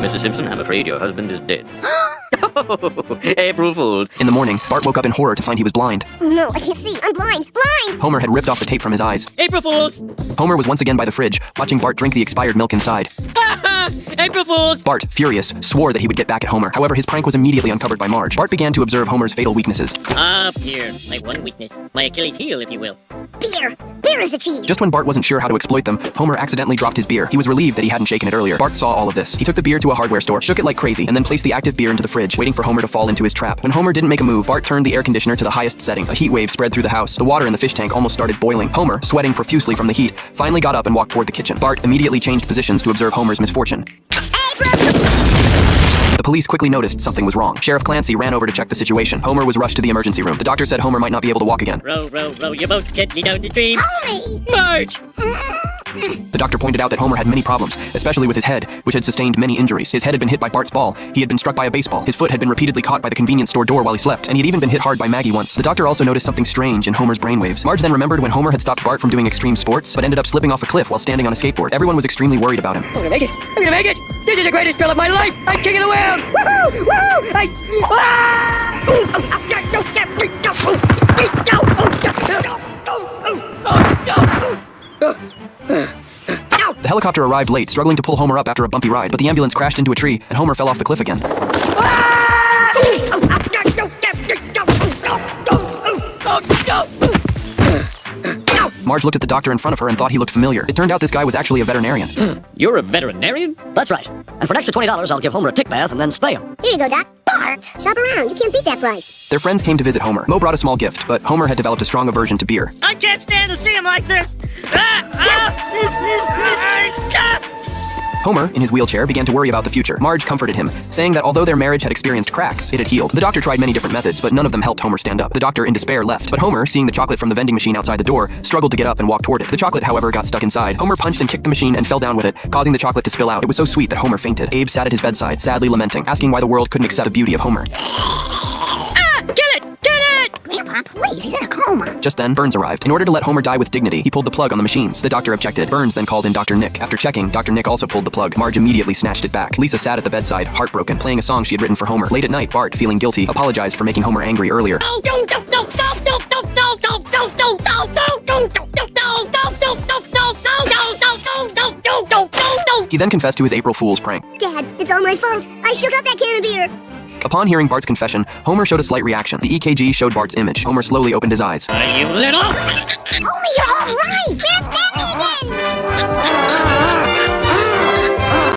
Mrs. Simpson, I'm afraid your husband is dead. April Fool's. In the morning, Bart woke up in horror to find he was blind. Oh no, I can't see. I'm blind. Blind! Homer had ripped off the tape from his eyes. April Fools! Homer was once again by the fridge, watching Bart drink the expired milk inside. April Fools! Bart, furious, swore that he would get back at Homer. However, his prank was immediately uncovered by Marge. Bart began to observe Homer's fatal weaknesses. Up here, my one weakness. My Achilles heel, if you will. Beer! Beer is the cheese! Just when Bart wasn't sure how to exploit them, Homer accidentally dropped his beer. He was relieved that he hadn't shaken it earlier. Bart saw all of this. He took the beer to a hardware store, shook it like crazy, and then placed the active beer into the fridge, waiting for Homer to fall into his trap. When Homer didn't make a move, Bart turned the air conditioner to the highest setting. A heat wave spread through the house. The water in the fish tank almost started boiling. Homer, sweating profusely from the heat, finally got up and walked toward the kitchen. Bart immediately changed positions to observe Homer's misfortune. The police quickly noticed something was wrong. Sheriff Clancy ran over to check the situation. Homer was rushed to the emergency room. The doctor said Homer might not be able to walk again. Row, row, row your boat gently down the stream. Homie! Marge! The doctor pointed out that Homer had many problems, especially with his head, which had sustained many injuries. His head had been hit by Bart's ball. He had been struck by a baseball. His foot had been repeatedly caught by the convenience store door while he slept, and he had even been hit hard by Maggie once. The doctor also noticed something strange in Homer's brainwaves. Marge then remembered when Homer had stopped Bart from doing extreme sports, but ended up slipping off a cliff while standing on a skateboard. Everyone was extremely worried about him. I'm gonna make it! I'm gonna make it! This is the greatest thrill of my life! I'm king of the world! Woohoo! Woohoo! The helicopter arrived late, struggling to pull Homer up after a bumpy ride, but the ambulance crashed into a tree, and Homer fell off the cliff again. Marge looked at the doctor in front of her and thought he looked familiar. It turned out this guy was actually a veterinarian. You're a veterinarian? That's right. And for an extra $20, I'll give Homer a tick bath and then spay him. Here you go, Doc. Bart! Shop around. You can't beat that price. Their friends came to visit Homer. Mo brought a small gift, but Homer had developed a strong aversion to beer. I can't stand to see him like this! Homer, in his wheelchair, began to worry about the future. Marge comforted him, saying that although their marriage had experienced cracks, it had healed. The doctor tried many different methods, but none of them helped Homer stand up. The doctor, in despair, left. But Homer, seeing the chocolate from the vending machine outside the door, struggled to get up and walk toward it. The chocolate, however, got stuck inside. Homer punched and kicked the machine and fell down with it, causing the chocolate to spill out. It was so sweet that Homer fainted. Abe sat at his bedside, sadly lamenting, asking why the world couldn't accept the beauty of Homer. Grandpa, please. He's in a coma. Just then, Burns arrived. In order to let Homer die with dignity, he pulled the plug on the machines. The doctor objected. Burns then called in Dr. Nick. After checking, Dr. Nick also pulled the plug. Marge immediately snatched it back. Lisa sat at the bedside, heartbroken, playing a song she had written for Homer. Late at night, Bart, feeling guilty, apologized for making Homer angry earlier. He then confessed to his April Fool's prank. Dad, it's all my fault. I shook up that can of beer. Upon hearing Bart's confession, Homer showed a slight reaction. The EKG showed Bart's image. Homer slowly opened his eyes. You little... Homie, you're all right. You're a family again.